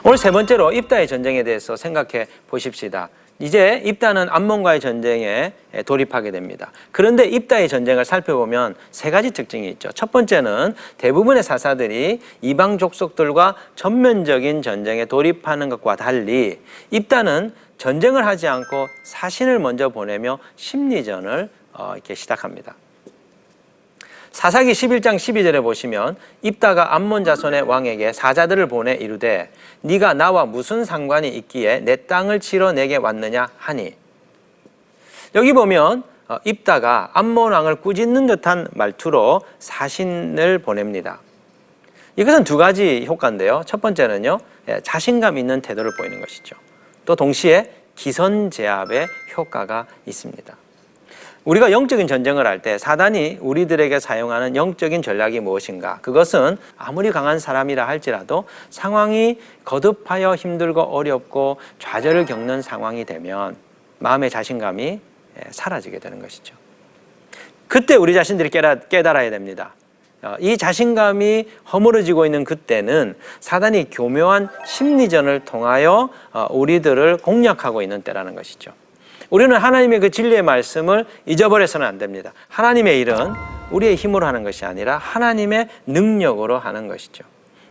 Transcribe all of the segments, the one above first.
오늘 세 번째로 입다의 전쟁에 대해서 생각해 보십시다. 이제 입다는 암몬과의 전쟁에 돌입하게 됩니다. 그런데 입다의 전쟁을 살펴보면 세 가지 특징이 있죠. 첫 번째는 대부분의 사사들이 이방 족속들과 전면적인 전쟁에 돌입하는 것과 달리 입다는 전쟁을 하지 않고 사신을 먼저 보내며 심리전을 이렇게 시작합니다. 사사기 11장 12절에 보시면 입다가 암몬 자손의 왕에게 사자들을 보내 이르되 네가 나와 무슨 상관이 있기에 내 땅을 치러 내게 왔느냐 하니, 여기 보면 입다가 암몬 왕을 꾸짖는 듯한 말투로 사신을 보냅니다. 이것은 두 가지 효과인데요. 첫 번째는요, 자신감 있는 태도를 보이는 것이죠. 또 동시에 기선제압의 효과가 있습니다. 우리가 영적인 전쟁을 할 때 사단이 우리들에게 사용하는 영적인 전략이 무엇인가? 그것은 아무리 강한 사람이라 할지라도 상황이 거듭하여 힘들고 어렵고 좌절을 겪는 상황이 되면 마음의 자신감이 사라지게 되는 것이죠. 그때 우리 자신들이 깨달아야 됩니다. 이 자신감이 허물어지고 있는 그때는 사단이 교묘한 심리전을 통하여 우리들을 공략하고 있는 때라는 것이죠. 우리는 하나님의 그 진리의 말씀을 잊어버려서는 안 됩니다. 하나님의 일은 우리의 힘으로 하는 것이 아니라 하나님의 능력으로 하는 것이죠.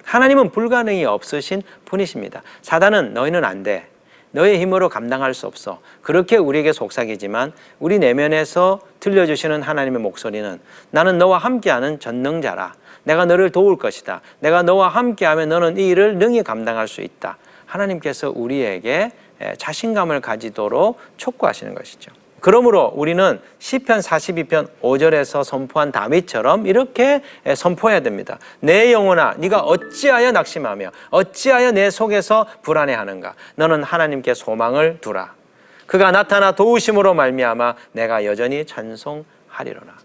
하나님은 불가능이 없으신 분이십니다. 사단은 너희는 안 돼, 너의 힘으로 감당할 수 없어, 그렇게 우리에게 속삭이지만 우리 내면에서 들려주시는 하나님의 목소리는 나는 너와 함께하는 전능자라, 내가 너를 도울 것이다, 내가 너와 함께하면 너는 이 일을 능히 감당할 수 있다. 하나님께서 우리에게 자신감을 가지도록 촉구하시는 것이죠. 그러므로 우리는 시편 42편 5절에서 선포한 다윗처럼 이렇게 선포해야 됩니다. 내 영혼아, 네가 어찌하여 낙심하며 어찌하여 내 속에서 불안해하는가? 너는 하나님께 소망을 두라. 그가 나타나 도우심으로 말미암아 내가 여전히 찬송하리로라.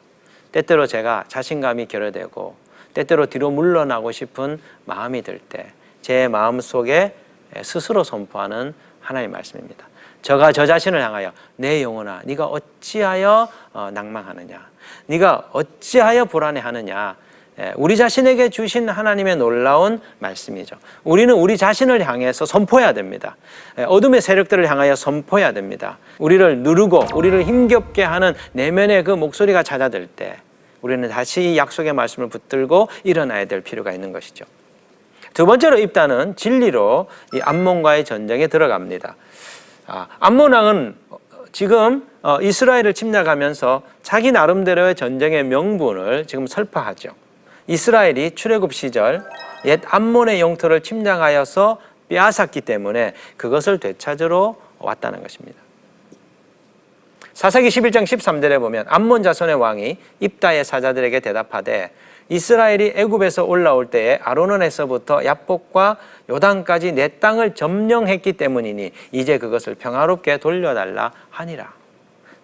때때로 제가 자신감이 결여되고 때때로 뒤로 물러나고 싶은 마음이 들 때 제 마음속에 스스로 선포하는 하나님의 말씀입니다. 저가 저 자신을 향하여 내 영혼아, 네가 어찌하여 낭망하느냐, 네가 어찌하여 불안해하느냐, 우리 자신에게 주신 하나님의 놀라운 말씀이죠. 우리는 우리 자신을 향해서 선포해야 됩니다. 어둠의 세력들을 향하여 선포해야 됩니다. 우리를 누르고 우리를 힘겹게 하는 내면의 그 목소리가 잦아들 때 우리는 다시 이 약속의 말씀을 붙들고 일어나야 될 필요가 있는 것이죠. 두 번째로 입다는 진리로 이 암몬과의 전쟁에 들어갑니다. 암몬 왕은 지금 이스라엘을 침략하면서 자기 나름대로의 전쟁의 명분을 지금 설파하죠. 이스라엘이 출애굽 시절 옛 암몬의 영토를 침략하여서 빼앗았기 때문에 그것을 되찾으러 왔다는 것입니다. 사사기 11장 13절에 보면 암몬 자손의 왕이 입다의 사자들에게 대답하되 이스라엘이 애굽에서 올라올 때에 아르논에서부터 야복과 요단까지 내 땅을 점령했기 때문이니 이제 그것을 평화롭게 돌려달라 하니라.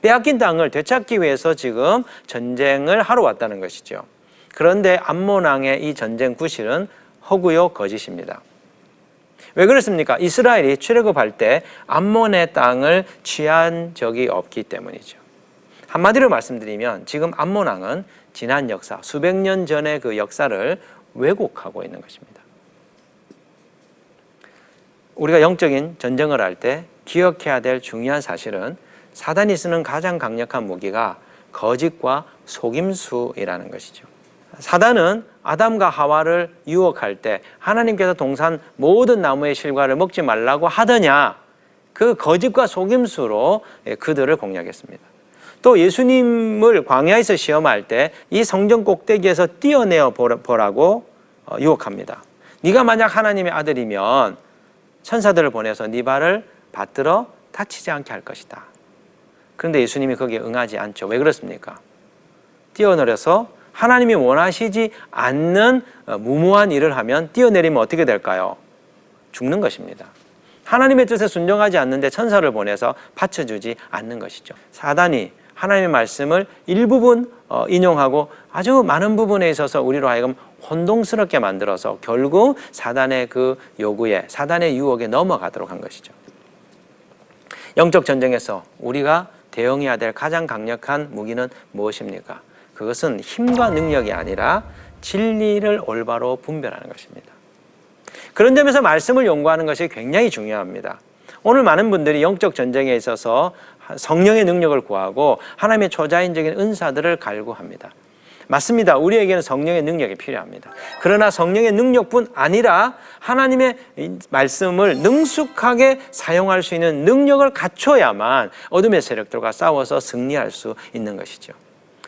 빼앗긴 땅을 되찾기 위해서 지금 전쟁을 하러 왔다는 것이죠. 그런데 암몬 왕의 이 전쟁 구실은 허구요 거짓입니다. 왜 그렇습니까? 이스라엘이 출애굽할 때 암몬의 땅을 취한 적이 없기 때문이죠. 한마디로 말씀드리면 지금 암몬 왕은 지난 역사, 수백 년 전의 그 역사를 왜곡하고 있는 것입니다. 우리가 영적인 전쟁을 할 때 기억해야 될 중요한 사실은 사단이 쓰는 가장 강력한 무기가 거짓과 속임수이라는 것이죠. 사단은 아담과 하와를 유혹할 때 하나님께서 동산 모든 나무의 실과를 먹지 말라고 하더냐, 그 거짓과 속임수로 그들을 공략했습니다. 또 예수님을 광야에서 시험할 때 이 성전 꼭대기에서 뛰어내어 보라고 유혹합니다. 네가 만약 하나님의 아들이면 천사들을 보내서 네 발을 받들어 다치지 않게 할 것이다. 그런데 예수님이 거기에 응하지 않죠. 왜 그렇습니까? 뛰어내려서 하나님이 원하시지 않는 무모한 일을 하면 뛰어내리면 어떻게 될까요? 죽는 것입니다. 하나님의 뜻에 순종하지 않는데 천사를 보내서 받쳐주지 않는 것이죠. 사단이 하나님의 말씀을 일부분 인용하고 아주 많은 부분에 있어서 우리로 하여금 혼동스럽게 만들어서 결국 사단의 그 요구에, 사단의 유혹에 넘어가도록 한 것이죠. 영적 전쟁에서 우리가 대응해야 될 가장 강력한 무기는 무엇입니까? 그것은 힘과 능력이 아니라 진리를 올바로 분별하는 것입니다. 그런 점에서 말씀을 연구하는 것이 굉장히 중요합니다. 오늘 많은 분들이 영적 전쟁에 있어서 성령의 능력을 구하고 하나님의 초자연적인 은사들을 갈구합니다. 맞습니다. 우리에게는 성령의 능력이 필요합니다. 그러나 성령의 능력뿐 아니라 하나님의 말씀을 능숙하게 사용할 수 있는 능력을 갖춰야만 어둠의 세력들과 싸워서 승리할 수 있는 것이죠.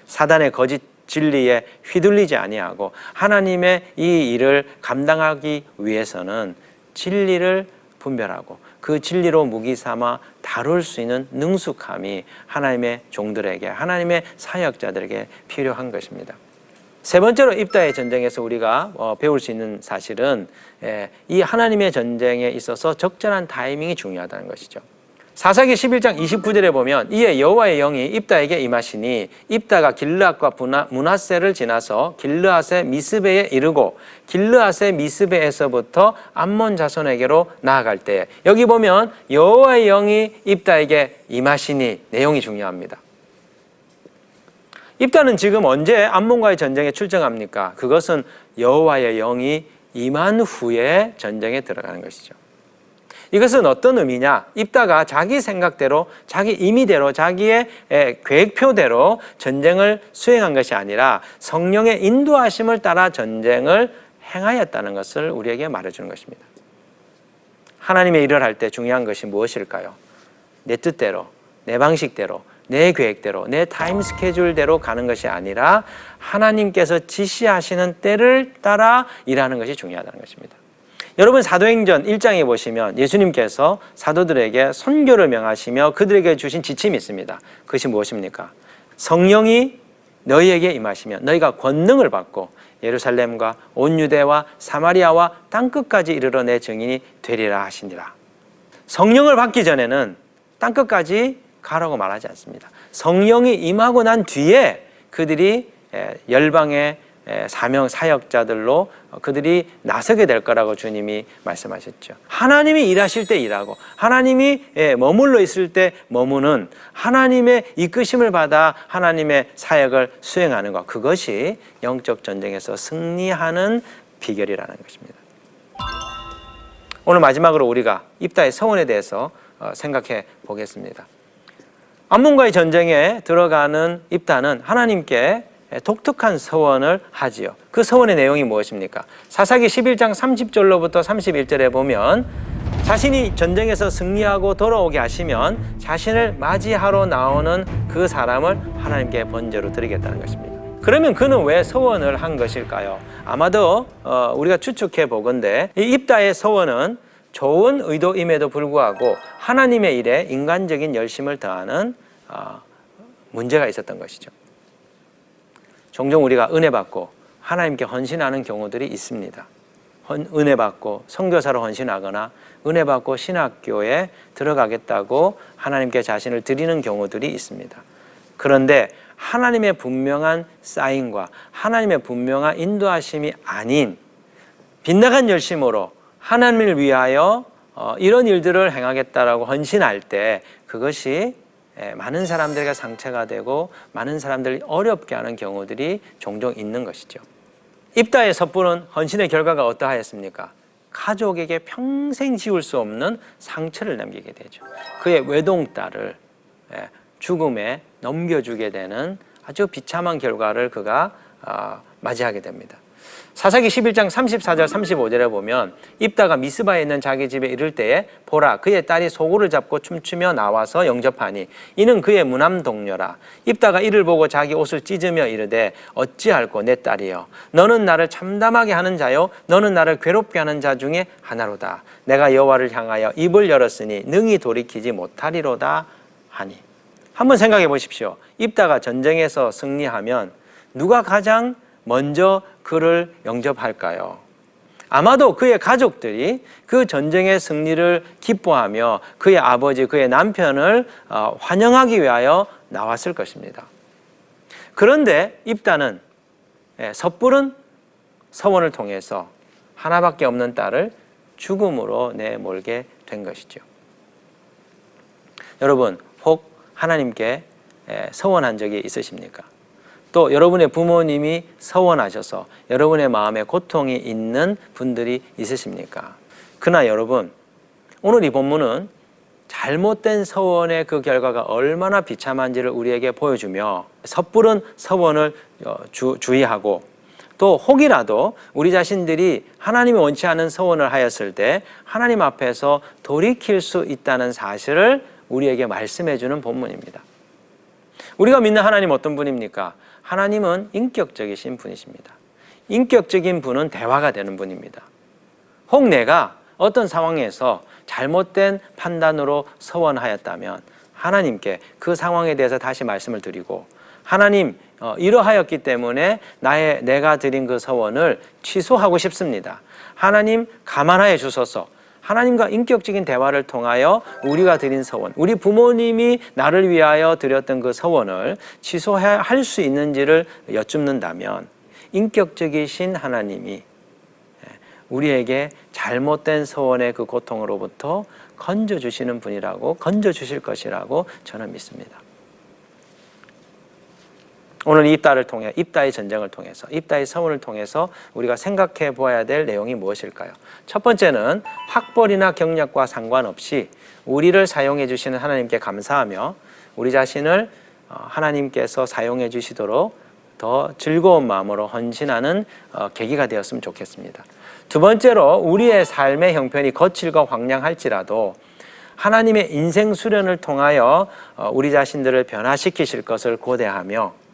사단의 거짓 진리에 휘둘리지 아니하고 하나님의 이 일을 감당하기 위해서는 진리를 분별하고 그 진리로 무기 삼아 다룰 수 있는 능숙함이 하나님의 종들에게, 하나님의 사역자들에게 필요한 것입니다. 세 번째로 입다의 전쟁에서 우리가 배울 수 있는 사실은 이 하나님의 전쟁에 있어서 적절한 타이밍이 중요하다는 것이죠. 사사기 11장 29절에 보면 이에 여호와의 영이 입다에게 임하시니 입다가 길르앗과 므낫세를 지나서 길르앗의 미스베에 이르고 길르앗의 미스베에서부터 암몬 자손에게로 나아갈 때, 여기 보면 여호와의 영이 입다에게 임하시니 내용이 중요합니다. 입다는 지금 언제 암몬과의 전쟁에 출정합니까? 그것은 여호와의 영이 임한 후에 전쟁에 들어가는 것이죠. 이것은 어떤 의미냐? 입다가 자기 생각대로, 자기 임의대로, 자기의 계획표대로 전쟁을 수행한 것이 아니라 성령의 인도하심을 따라 전쟁을 행하였다는 것을 우리에게 말해주는 것입니다. 하나님의 일을 할 때 중요한 것이 무엇일까요? 내 뜻대로, 내 방식대로, 내 계획대로, 내 타임 스케줄대로 가는 것이 아니라 하나님께서 지시하시는 때를 따라 일하는 것이 중요하다는 것입니다. 여러분, 사도행전 1장에 보시면 예수님께서 사도들에게 선교를 명하시며 그들에게 주신 지침이 있습니다. 그것이 무엇입니까? 성령이 너희에게 임하시면 너희가 권능을 받고 예루살렘과 온 유대와 사마리아와 땅끝까지 이르러 내 증인이 되리라 하시니라. 성령을 받기 전에는 땅끝까지 가라고 말하지 않습니다. 성령이 임하고 난 뒤에 그들이 열방의 사명 사역자들로 그들이 나서게 될 거라고 주님이 말씀하셨죠. 하나님이 일하실 때 일하고 하나님이 머물러 있을 때 머무는, 하나님의 이끄심을 받아 하나님의 사역을 수행하는 것, 그것이 영적 전쟁에서 승리하는 비결이라는 것입니다. 오늘 마지막으로 우리가 입다의 서원에 대해서 생각해 보겠습니다. 암몬과의 전쟁에 들어가는 입다는 하나님께 독특한 서원을 하지요. 그 서원의 내용이 무엇입니까? 사사기 11장 30절로부터 31절에 보면 자신이 전쟁에서 승리하고 돌아오게 하시면 자신을 맞이하러 나오는 그 사람을 하나님께 번제로 드리겠다는 것입니다. 그러면 그는 왜 서원을 한 것일까요? 아마도 우리가 추측해 보건대 이 입다의 서원은 좋은 의도임에도 불구하고 하나님의 일에 인간적인 열심을 더하는 문제가 있었던 것이죠. 종종 우리가 은혜 받고 하나님께 헌신하는 경우들이 있습니다. 은혜 받고 선교사로 헌신하거나 은혜 받고 신학교에 들어가겠다고 하나님께 자신을 드리는 경우들이 있습니다. 그런데 하나님의 분명한 사인과 하나님의 분명한 인도하심이 아닌 빗나간 열심으로 하나님을 위하여 이런 일들을 행하겠다라고 헌신할 때 그것이 많은 사람들에게 상처가 되고 많은 사람들이 어렵게 하는 경우들이 종종 있는 것이죠. 입다의 섣부른 헌신의 결과가 어떠하였습니까? 가족에게 평생 지울 수 없는 상처를 남기게 되죠. 그의 외동딸을 죽음에 넘겨주게 되는 아주 비참한 결과를 그가 맞이하게 됩니다. 사사기 11장 34절 35절에 보면 입다가 미스바에 있는 자기 집에 이를 때에 보라 그의 딸이 소고를 잡고 춤추며 나와서 영접하니 이는 그의 무남 동료라. 입다가 이를 보고 자기 옷을 찢으며 이르되 어찌할꼬 내 딸이여 너는 나를 참담하게 하는 자요 너는 나를 괴롭게 하는 자 중에 하나로다. 내가 여호와를 향하여 입을 열었으니 능히 돌이키지 못하리로다 하니. 한번 생각해 보십시오. 입다가 전쟁에서 승리하면 누가 가장 먼저 그를 영접할까요? 아마도 그의 가족들이 그 전쟁의 승리를 기뻐하며 그의 아버지, 그의 남편을 환영하기 위하여 나왔을 것입니다. 그런데 입다는 섣부른 서원을 통해서 하나밖에 없는 딸을 죽음으로 내몰게 된 것이죠. 여러분, 혹 하나님께 서원한 적이 있으십니까? 또 여러분의 부모님이 서원하셔서 여러분의 마음에 고통이 있는 분들이 있으십니까? 그러나 여러분, 오늘 이 본문은 잘못된 서원의 그 결과가 얼마나 비참한지를 우리에게 보여주며 섣부른 서원을 주의하고 또 혹이라도 우리 자신들이 하나님이 원치 않은 서원을 하였을 때 하나님 앞에서 돌이킬 수 있다는 사실을 우리에게 말씀해 주는 본문입니다. 우리가 믿는 하나님 어떤 분입니까? 하나님은 인격적이신 분이십니다. 인격적인 분은 대화가 되는 분입니다. 혹 내가 어떤 상황에서 잘못된 판단으로 서원하였다면 하나님께 그 상황에 대해서 다시 말씀을 드리고 하나님 이러하였기 때문에 내가 드린 그 서원을 취소하고 싶습니다. 하나님 감안하여 주소서. 하나님과 인격적인 대화를 통하여 우리가 드린 서원, 우리 부모님이 나를 위하여 드렸던 그 서원을 취소할 수 있는지를 여쭙는다면 인격적이신 하나님이 우리에게 잘못된 서원의 그 고통으로부터 건져주시는 분이라고, 건져주실 것이라고 저는 믿습니다. 오늘 입다의 전쟁을 통해서, 입다의 서원을 통해서 우리가 생각해 보아야 될 내용이 무엇일까요? 첫 번째는 학벌이나 경력과 상관없이 우리를 사용해 주시는 하나님께 감사하며 우리 자신을 하나님께서 사용해 주시도록 더 즐거운 마음으로 헌신하는 계기가 되었으면 좋겠습니다. 두 번째로 우리의 삶의 형편이 거칠고 황량할지라도 하나님의 인생 수련을 통하여 우리 자신들을 변화시키실 것을 고대하며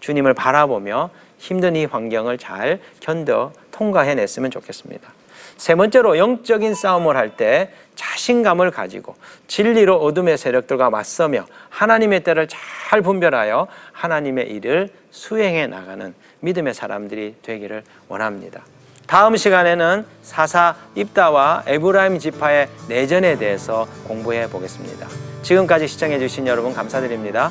주님을 바라보며 힘든 이 환경을 잘 견뎌 통과해냈으면 좋겠습니다. 세 번째로 영적인 싸움을 할 때 자신감을 가지고 진리로 어둠의 세력들과 맞서며 하나님의 때를 잘 분별하여 하나님의 일을 수행해 나가는 믿음의 사람들이 되기를 원합니다. 다음 시간에는 사사 입다와 에브라임 지파의 내전에 대해서 공부해 보겠습니다. 지금까지 시청해 주신 여러분 감사드립니다.